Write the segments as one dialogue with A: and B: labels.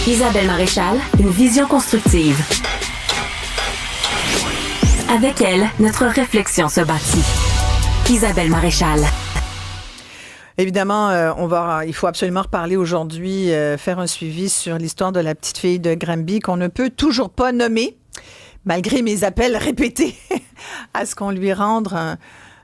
A: Isabelle Maréchal, une vision constructive. Avec elle, notre réflexion se bâtit. Isabelle Maréchal.
B: Évidemment, il faut absolument reparler aujourd'hui, faire un suivi sur l'histoire de la petite fille de Granby qu'on ne peut toujours pas nommer, malgré mes appels répétés à ce qu'on lui rende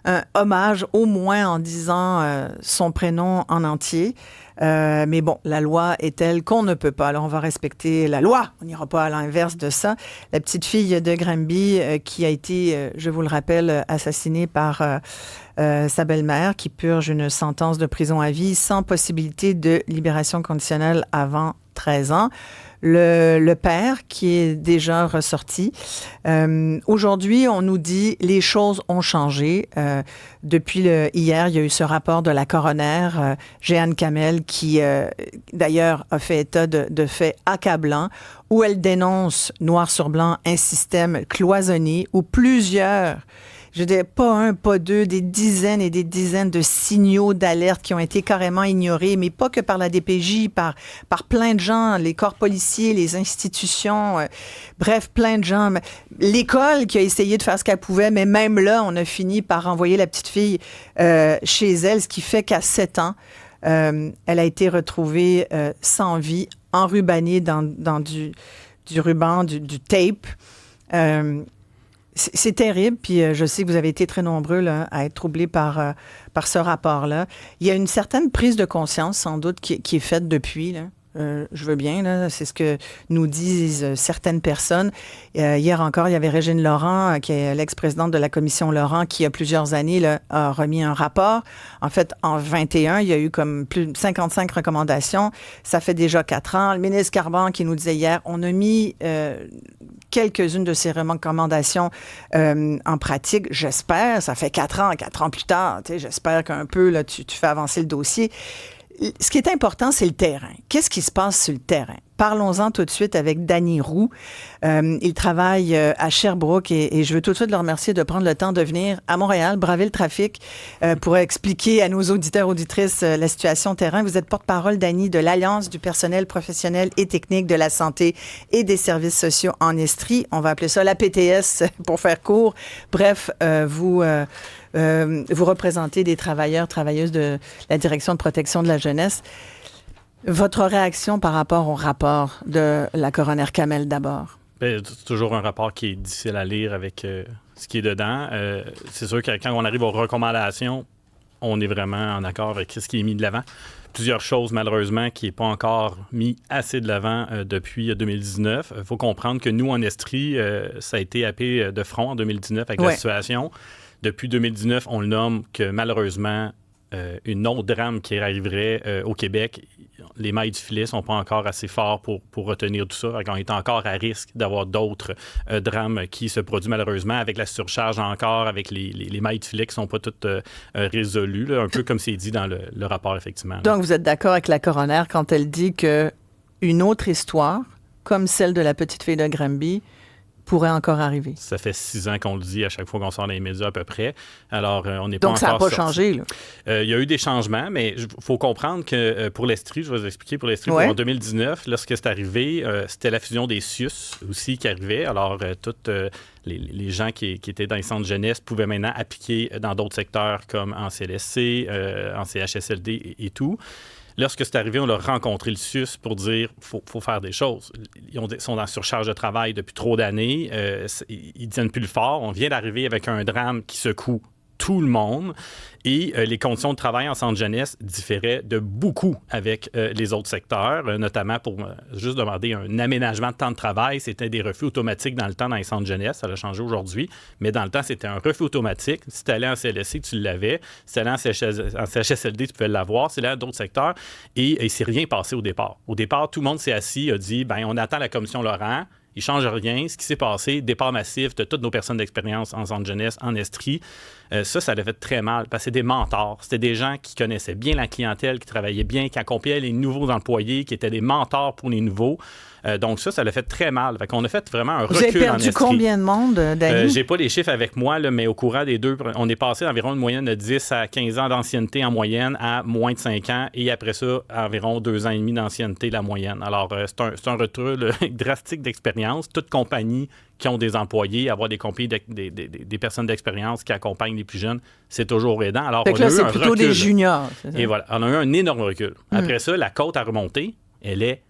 B: un hommage, au moins en disant son prénom en entier. Mais bon, la loi est telle qu'on ne peut pas. Alors, on va respecter la loi. On n'ira pas à l'inverse de ça. La petite fille de Granby qui a été, je vous le rappelle, assassinée par sa belle-mère qui purge une sentence de prison à vie sans possibilité de libération conditionnelle avant 13 ans. Le père qui est déjà ressorti. Aujourd'hui, on nous dit les choses ont changé. Depuis hier, il y a eu ce rapport de la coroner, Jeanne Kamel, qui d'ailleurs a fait état de faits accablants où elle dénonce noir sur blanc un système cloisonné où plusieurs, je dirais pas un, pas deux, des dizaines et des dizaines de signaux d'alerte qui ont été carrément ignorés, mais pas que par la DPJ, par plein de gens, les corps policiers, les institutions, bref, plein de gens. L'école qui a essayé de faire ce qu'elle pouvait, mais même là, on a fini par envoyer la petite fille chez elle, ce qui fait qu'à 7 ans, elle a été retrouvée sans vie, enrubannée dans du ruban, du tape. C'est terrible, puis je sais que vous avez été très nombreux là, à être troublés par ce rapport-là. Il y a une certaine prise de conscience, sans doute, qui est faite depuis, là. Je veux bien, là, c'est ce que nous disent certaines personnes. Hier encore, il y avait Régine Laurent, qui est l'ex-présidente de la commission Laurent, qui, il y a plusieurs années, là, a remis un rapport. En fait, en 21, il y a eu comme plus de 55 recommandations. Ça fait déjà 4 ans. Le ministre Carban qui nous disait hier, on a mis quelques-unes de ces recommandations en pratique. J'espère, ça fait 4 ans plus tard, j'espère qu'un peu, là, tu fais avancer le dossier. Ce qui est important, c'est le terrain. Qu'est-ce qui se passe sur le terrain? Parlons-en tout de suite avec Danny Roux. Il travaille à Sherbrooke et je veux tout de suite le remercier de prendre le temps de venir à Montréal, braver le trafic pour expliquer à nos auditeurs, auditrices la situation terrain. Vous êtes porte-parole, Danny, de l'Alliance du personnel professionnel et technique de la santé et des services sociaux en Estrie. On va appeler ça la PTS pour faire court. Bref, vous représentez des travailleurs, travailleuses de la Direction de protection de la jeunesse. Votre réaction par rapport au rapport de la coroner Kamel d'abord?
C: Bien, c'est toujours un rapport qui est difficile à lire avec ce qui est dedans. C'est sûr que quand on arrive aux recommandations, on est vraiment en accord avec ce qui est mis de l'avant. Plusieurs choses, malheureusement, qui n'est pas encore mis assez de l'avant depuis 2019. Il faut comprendre que nous, en Estrie, ça a été happé de front en 2019 avec la situation. Depuis 2019, on le nomme que malheureusement, une autre drame qui arriverait au Québec, les mailles du filet ne sont pas encore assez forts pour retenir tout ça. On est encore à risque d'avoir d'autres drames qui se produisent malheureusement avec la surcharge encore, avec les mailles du filet qui ne sont pas toutes résolues, là, un peu comme c'est dit dans le rapport, effectivement. Là.
B: Donc, vous êtes d'accord avec la coroner quand elle dit qu'une autre histoire, comme celle de la petite fille de Granby, pourrait encore arriver.
C: Ça fait 6 ans qu'on le dit à chaque fois qu'on sort dans les médias à peu près. Alors, on n'est pas
B: donc,
C: encore
B: ça n'a pas
C: sorti.
B: changé, là.
C: Il y a eu des changements, mais il faut comprendre que pour l'Estrie, je vais vous expliquer, pour l'Estrie, en 2019, lorsque c'est arrivé, c'était la fusion des CIUS aussi qui arrivait. Alors, toutes les gens qui étaient dans les centres jeunesse pouvaient maintenant appliquer dans d'autres secteurs comme en CLSC, en CHSLD et tout. Lorsque c'est arrivé, on a rencontré le CIUS pour dire faut faire des choses. Ils sont en surcharge de travail depuis trop d'années. Ils tiennent plus le fort. On vient d'arriver avec un drame qui secoue tout le monde. Et les conditions de travail en centre jeunesse différaient de beaucoup avec les autres secteurs, notamment pour juste demander un aménagement de temps de travail. C'était des refus automatiques dans le temps dans les centres jeunesse. Ça a changé aujourd'hui. Mais dans le temps, c'était un refus automatique. Si tu allais en CLSC, tu l'avais. Si tu allais en CHSLD, tu pouvais l'avoir. Si tu allais dans d'autres secteurs. Et il ne s'est rien passé au départ. Au départ, tout le monde s'est assis, a dit on attend la commission Laurent. Il ne change rien. Ce qui s'est passé, départ massif de toutes nos personnes d'expérience en centre jeunesse, en Estrie, ça l'a fait très mal parce que c'est des mentors. C'était des gens qui connaissaient bien la clientèle, qui travaillaient bien, qui accompagnaient les nouveaux employés, qui étaient des mentors pour les nouveaux. Donc ça l'a fait très mal. Fait qu'on a fait vraiment un recul en
B: estrie. Vous avez perdu
C: estrie.
B: Combien de monde, Dany?
C: J'ai pas les chiffres avec moi, là, mais au courant des deux, on est passé d'environ une moyenne de 10 à 15 ans d'ancienneté en moyenne à moins de 5 ans et après ça, environ 2 ans et demi d'ancienneté, la moyenne. Alors, c'est un recul drastique d'expérience. Toute compagnie qui ont des employés, avoir des personnes d'expérience qui accompagnent les plus jeunes, c'est toujours aidant. Alors,
B: fait que là, c'est plutôt des juniors.
C: Et voilà, on a eu un énorme recul. Après ça, la côte à remonter, elle est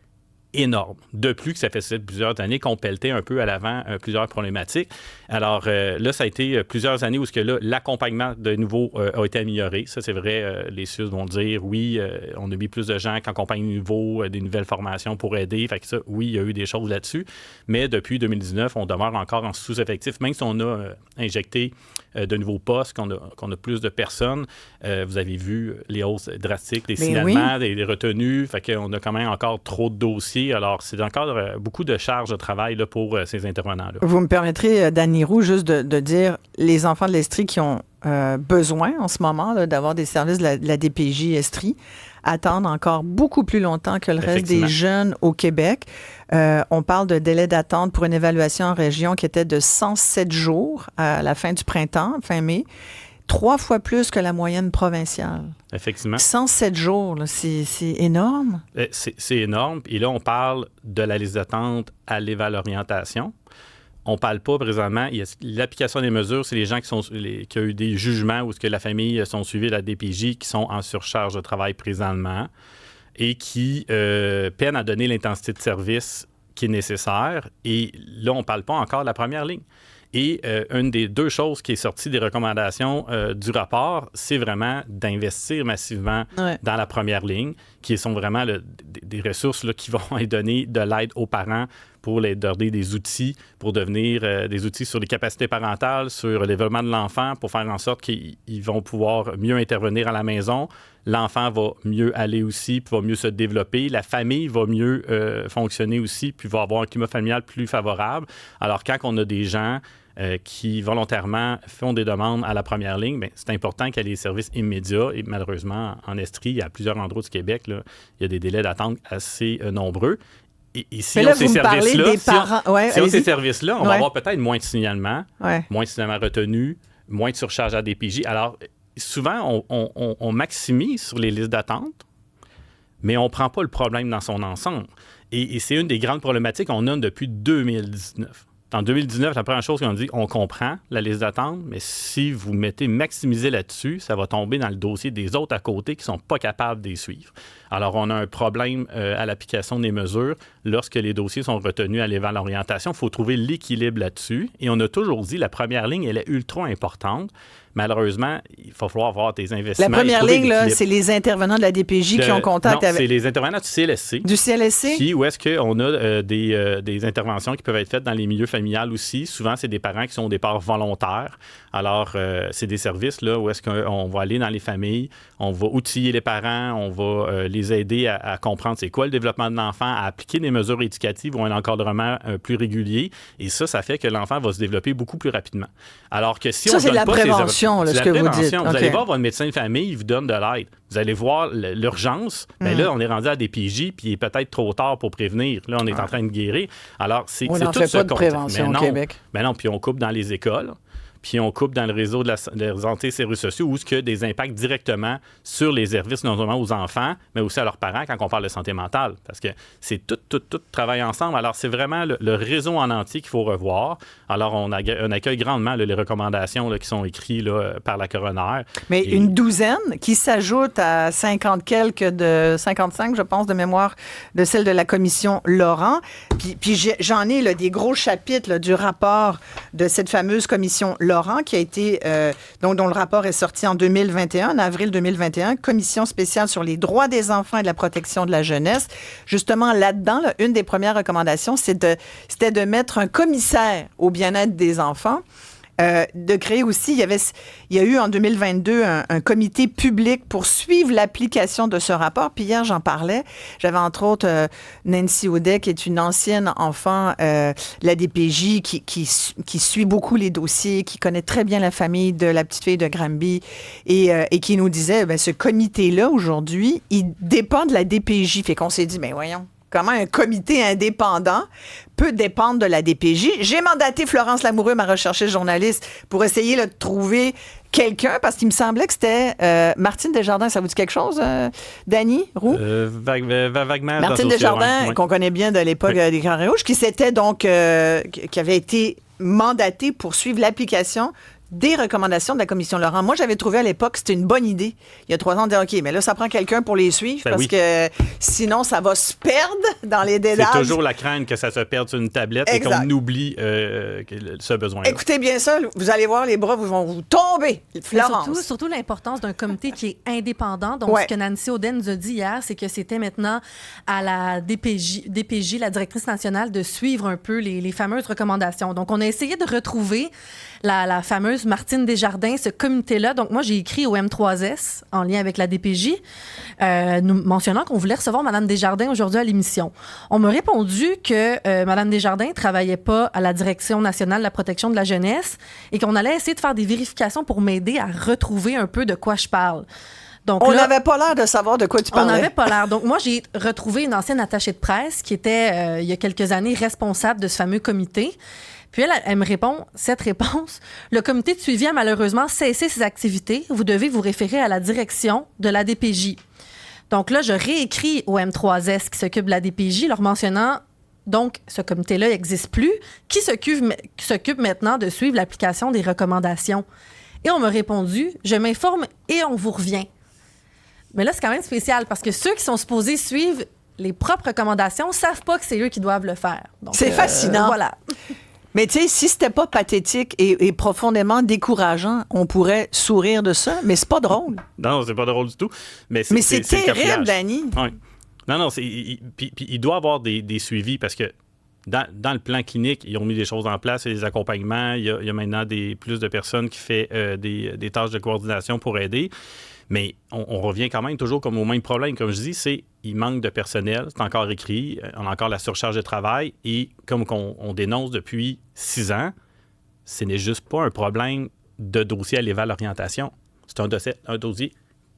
C: énorme. De plus que ça fait plusieurs années qu'on pelletait un peu à l'avant plusieurs problématiques. Alors là, ça a été plusieurs années où l'accompagnement de nouveau a été amélioré. Ça, c'est vrai, les CIUS vont dire, oui, on a mis plus de gens qui accompagnent de nouveau, des nouvelles formations pour aider. Fait que ça, oui, il y a eu des choses là-dessus. Mais depuis 2019, on demeure encore en sous-effectif. Même si on a injecté de nouveaux postes, qu'on a plus de personnes, vous avez vu les hausses drastiques des signalements, des retenues. Fait qu'on a quand même encore trop de dossiers. Alors, c'est encore beaucoup de charges de travail là, pour ces intervenants-là.
B: Vous me permettrez, Dany Roux, juste de dire les enfants de l'Estrie qui ont besoin en ce moment là, d'avoir des services de la DPJ Estrie attendent encore beaucoup plus longtemps que le reste des jeunes au Québec. On parle de délai d'attente pour une évaluation en région qui était de 107 jours à la fin du printemps, fin mai. 3 fois plus que la moyenne provinciale.
C: Effectivement. 107
B: jours, là, c'est énorme.
C: C'est énorme. Et là, on parle de la liste d'attente à l'éval-orientation. On ne parle pas présentement. L'application des mesures, c'est les gens qui ont eu des jugements ou que la famille sont suivis la DPJ qui sont en surcharge de travail présentement et qui peinent à donner l'intensité de service qui est nécessaire. Et là, on ne parle pas encore de la première ligne. Et une des deux choses qui est sortie des recommandations du rapport, c'est vraiment d'investir massivement dans la première ligne, qui sont vraiment des ressources là, qui vont donner de l'aide aux parents pour leur donner des outils, pour devenir des outils sur les capacités parentales, sur le développement de l'enfant, pour faire en sorte qu'ils vont pouvoir mieux intervenir à la maison. L'enfant va mieux aller aussi, puis va mieux se développer. La famille va mieux fonctionner aussi, puis va avoir un climat familial plus favorable. Alors, quand on a des gens qui volontairement font des demandes à la première ligne, bien, c'est important qu'il y ait des services immédiats. Et malheureusement, en Estrie, il y a plusieurs endroits du Québec, là, il y a des délais d'attente assez nombreux. Et si on ces services-là, on va avoir peut-être moins de signalements, moins de signalements retenus, moins de surcharge à DPJ. Alors, souvent, on maximise sur les listes d'attente, mais on ne prend pas le problème dans son ensemble. Et c'est une des grandes problématiques qu'on a depuis 2019. En 2019, la première chose qu'on dit, on comprend la liste d'attente, mais si vous maximisez là-dessus, ça va tomber dans le dossier des autres à côté qui ne sont pas capables de les suivre. Alors, on a un problème à l'application des mesures. Lorsque les dossiers sont retenus à l'éval-orientation, il faut trouver l'équilibre là-dessus. Et on a toujours dit, la première ligne, elle est ultra importante. Malheureusement, il va falloir avoir des investissements.
B: La première ligne, là, c'est les intervenants de la DPJ qui ont contact avec...
C: c'est les intervenants du CLSC.
B: Du CLSC?
C: Où est-ce qu'on a des interventions qui peuvent être faites dans les milieux familiales aussi. Souvent, c'est des parents qui sont au départ volontaires. Alors, c'est des services là, où est-ce qu'on va aller dans les familles, on va outiller les parents, on va les aider à comprendre c'est quoi le développement de l'enfant, à appliquer des mesures éducatives ou un encadrement plus régulier. Et ça fait que l'enfant va se développer beaucoup plus rapidement. Alors que si on
B: c'est
C: donne
B: la
C: pas
B: prévention. Là, ce que vous dites.
C: Vous allez voir votre médecin de famille, il vous donne de l'aide. Vous allez voir l'urgence. Bien là, on est rendu à des PJ, puis il est peut-être trop tard pour prévenir. Là, on est en train de guérir. Alors, c'est tout ce contexte. On n'en fait pas de
B: prévention au Québec.
C: Mais non, puis on coupe dans les écoles. Puis on coupe dans le réseau de la santé et services sociaux où il y a des impacts directement sur les services, non seulement aux enfants, mais aussi à leurs parents quand on parle de santé mentale. Parce que c'est tout travaille ensemble. Alors, c'est vraiment le réseau en entier qu'il faut revoir. Alors, on accueille grandement les recommandations là, qui sont écrites là, par la coroner.
B: Mais une douzaine qui s'ajoute à 55, je pense, de mémoire de celle de la commission Laurent. Puis j'en ai là, des gros chapitres là, du rapport de cette fameuse commission Laurent qui a été, dont le rapport est sorti en 2021, en avril 2021, commission spéciale sur les droits des enfants et de la protection de la jeunesse. Justement, là-dedans, là, une des premières recommandations, c'était de mettre un commissaire au bien-être des enfants. De créer aussi, il y a eu en 2022 un comité public pour suivre l'application de ce rapport. Puis hier, j'en parlais. J'avais entre autres Nancy Audet, qui est une ancienne enfant de la DPJ, qui suit beaucoup les dossiers, qui connaît très bien la famille de la petite fille de Granby et qui nous disait, ce comité-là, aujourd'hui, il dépend de la DPJ. Fait qu'on s'est dit, mais voyons. comment un comité indépendant peut dépendre de la DPJ. J'ai mandaté Florence Lamoureux, ma recherchiste journaliste, pour essayer de trouver quelqu'un, parce qu'il me semblait que c'était Martine Desjardins. Ça vous dit quelque chose, Dany Roux?
C: Vaguement.
B: Martine Desjardins,
C: ouais.
B: Qu'on connaît bien de l'époque des Carrés Rouges, qui s'était donc, qui avait été mandatée pour suivre l'application des recommandations de la Commission Laurent. Moi, j'avais trouvé à l'époque que c'était une bonne idée. Il y a 3 ans, de dire, OK, mais là, ça prend quelqu'un pour les suivre parce que sinon, ça va se perdre dans les dédales.
C: C'est toujours la crainte que ça se perde sur une tablette et qu'on oublie ce besoin-là.
B: Écoutez bien ça, vous allez voir, les bras vont vous tomber. Florence.
D: Surtout l'importance d'un comité qui est indépendant. Donc, ce que Nancy Audet nous a dit hier, c'est que c'était maintenant à la DPJ, la directrice nationale, de suivre un peu les fameuses recommandations. Donc, on a essayé de retrouver la fameuse Martine Desjardins, ce comité-là. Donc, moi, j'ai écrit au M3S, en lien avec la DPJ, nous mentionnant qu'on voulait recevoir Mme Desjardins aujourd'hui à l'émission. On m'a répondu que Mme Desjardins ne travaillait pas à la Direction nationale de la protection de la jeunesse et qu'on allait essayer de faire des vérifications pour m'aider à retrouver un peu de quoi je parle. Donc,
B: on n'avait pas l'air de savoir de quoi tu parlais.
D: On n'avait pas l'air. Donc, moi, j'ai retrouvé une ancienne attachée de presse qui était, il y a quelques années, responsable de ce fameux comité. Puis elle me répond, cette réponse, le comité de suivi a malheureusement cessé ses activités. Vous devez vous référer à la direction de la DPJ. Donc là, je réécris au M3S qui s'occupe de la DPJ, leur mentionnant, donc, ce comité-là n'existe plus, qui s'occupe maintenant de suivre l'application des recommandations. Et on m'a répondu, je m'informe et on vous revient. Mais là, c'est quand même spécial parce que ceux qui sont supposés suivre les propres recommandations ne savent pas que c'est eux qui doivent le faire. Donc,
B: c'est fascinant.
D: Voilà.
B: Mais tu sais, si c'était pas pathétique et profondément décourageant, on pourrait sourire de ça, mais c'est pas drôle.
C: Non, c'est pas drôle du tout. Mais
B: c'est terrible, Dany.
C: Oui. Non, puis il doit y avoir des suivis parce que dans le plan clinique, ils ont mis des choses en place, il y a des accompagnements, il y a maintenant plus de personnes qui font des tâches de coordination pour aider. Mais on revient quand même toujours comme au même problème. Comme je dis, il manque de personnel. C'est encore écrit. On a encore la surcharge de travail. Et comme on dénonce depuis 6 ans, ce n'est juste pas un problème de dossier à l'éval-orientation. C'est un dossier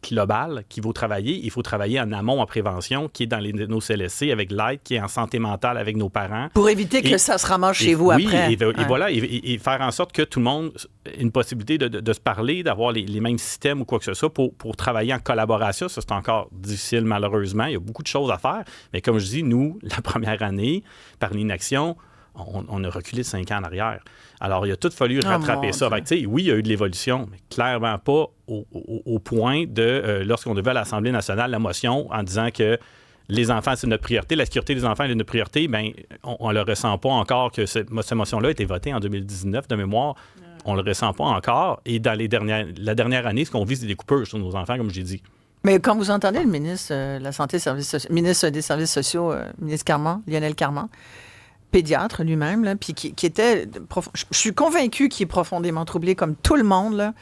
C: global qu'il faut travailler. Il faut travailler en amont, en prévention, qui est dans nos CLSC, avec l'aide, qui est en santé mentale avec nos parents.
B: Pour éviter que ça se ramasse chez vous après.
C: Et voilà, et faire en sorte que tout le monde ait une possibilité de se parler, d'avoir les mêmes systèmes ou quoi que ce soit pour travailler en collaboration. Ça, c'est encore difficile, malheureusement. Il y a beaucoup de choses à faire. Mais comme je dis, nous, la première année, par l'inaction, on a reculé 5 ans en arrière. Alors, il a tout fallu rattraper ça. Fait, oui, il y a eu de l'évolution, mais clairement pas au point de, lorsqu'on devait à l'Assemblée nationale, la motion en disant que les enfants, c'est notre priorité, la sécurité des enfants est notre priorité, bien, on ne le ressent pas encore que cette motion-là a été votée en 2019, de mémoire. On ne le ressent pas encore. Et dans la dernière année, ce qu'on vit, c'est des coupures sur nos enfants, comme j'ai dit.
B: Mais quand vous entendez le ministre de la Santé et ministre des Services sociaux, ministre Carman, Lionel Carman, pédiatre lui-même, là, puis qui était... Je suis convaincue qu'il est profondément troublé, comme tout le monde, là.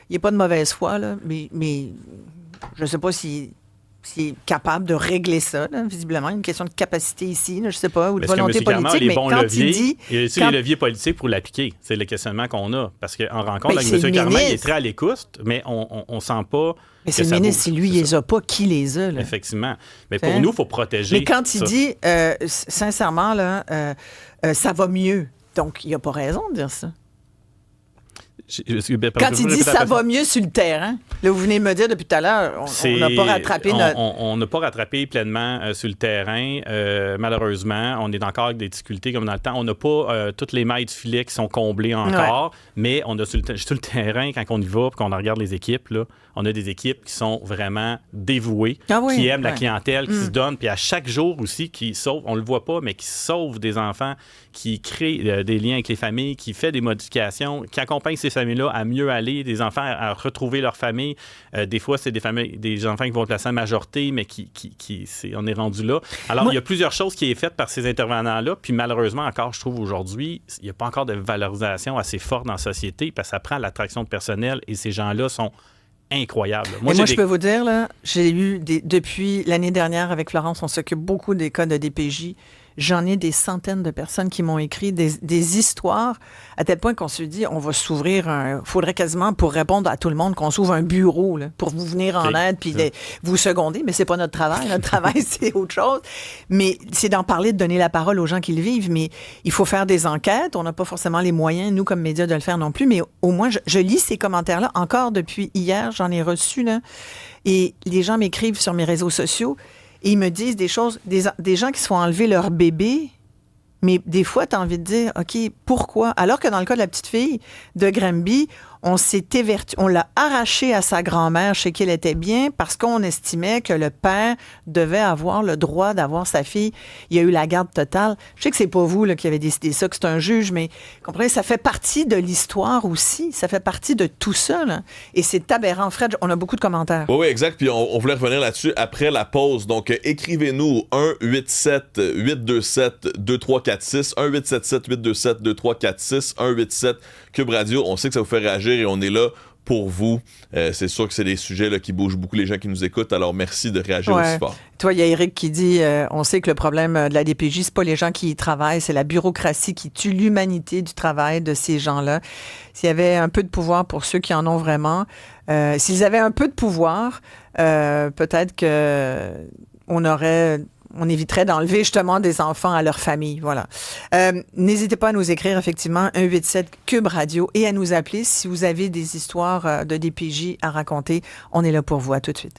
B: Il n'y a pas de mauvaise foi, là, mais je ne sais pas s'il est capable de régler ça, là, visiblement. Il y a une question de capacité ici, là, je ne sais pas, ou de volonté politique, mais quand il dit...
C: Il y a aussi les leviers politiques pour l'appliquer. C'est le questionnement qu'on a. Parce qu'en rencontre avec M. Carman, il est très à l'écoute, mais on ne sent pas...
B: Mais c'est le ministre, si lui, il les a pas, qui les a, là?
C: Effectivement. Mais pour nous, il faut protéger.
B: Mais quand il dit, sincèrement, là, ça va mieux, donc il n'a pas raison de dire ça. Quand il dit ça va mieux sur le terrain, là, vous venez de me dire depuis tout à l'heure, on n'a pas rattrapé
C: On n'a pas rattrapé pleinement sur le terrain. Malheureusement, on est encore avec des difficultés comme dans le temps. On n'a pas toutes les mailles du filet qui sont comblées encore, mais on a sur le terrain, quand on y va et qu'on regarde les équipes, là, on a des équipes qui sont vraiment dévouées, qui aiment la clientèle, qui se donnent, puis à chaque jour aussi, qui sauvent, on ne le voit pas, mais qui sauvent des enfants, qui créent des liens avec les familles, qui fait des modifications, qui accompagnent ces familles-là à mieux aller, des enfants à retrouver leur famille. Des fois, c'est des enfants qui vont être placés en majorité, mais on est rendu là. Alors, il y a plusieurs choses qui sont faites par ces intervenants-là, puis malheureusement, encore, je trouve aujourd'hui, il n'y a pas encore de valorisation assez forte dans la société, parce que ça prend l'attraction de personnel, et ces gens-là sont incroyables.
B: Moi, je peux vous dire, là, j'ai eu depuis l'année dernière avec Florence, on s'occupe beaucoup des cas de DPJ. J'en ai des centaines de personnes qui m'ont écrit des histoires à tel point qu'on se dit, on va s'ouvrir faudrait quasiment, pour répondre à tout le monde, qu'on s'ouvre un bureau là, pour vous venir en aide puis vous seconder. Mais c'est pas notre travail. Notre travail, c'est autre chose. Mais c'est d'en parler, de donner la parole aux gens qui le vivent. Mais il faut faire des enquêtes. On n'a pas forcément les moyens, nous, comme médias, de le faire non plus. Mais au moins, je lis ces commentaires-là. Encore depuis hier, j'en ai reçu, là. Et les gens m'écrivent sur mes réseaux sociaux et ils me disent des choses, des gens qui se font enlever leur bébé. Mais des fois, tu as envie de dire, OK, pourquoi? Alors que dans le cas de la petite fille de Granby, on l'a arrachée à sa grand-mère chez qui elle était bien parce qu'on estimait que le père devait avoir le droit d'avoir sa fille. Il y a eu la garde totale. Je sais que c'est pas vous là, qui avez décidé ça, que c'est un juge, mais comprenez, ça fait partie de l'histoire aussi. Ça fait partie de tout ça. Là. Et c'est aberrant. Fred, on a beaucoup de commentaires.
E: Oui, exact. Puis on voulait revenir là-dessus après la pause. Donc, écrivez-nous 1-877-827-2346, 1-877-827-2346, 1-877 Cube Radio. On sait que ça vous fait réagir et on est là pour vous. C'est sûr que c'est des sujets là, qui bougent beaucoup les gens qui nous écoutent, alors merci de réagir aussi fort.
B: Toi, il y a Éric qui dit, on sait que le problème de la DPJ, c'est pas les gens qui y travaillent, c'est la bureaucratie qui tue l'humanité du travail de ces gens-là. S'il y avait un peu de pouvoir pour ceux qui en ont vraiment, s'ils avaient un peu de pouvoir, peut-être que on éviterait d'enlever justement des enfants à leur famille. Voilà. N'hésitez pas à nous écrire, effectivement, 187 Cube Radio et à nous appeler si vous avez des histoires de DPJ à raconter. On est là pour vous. À tout de suite.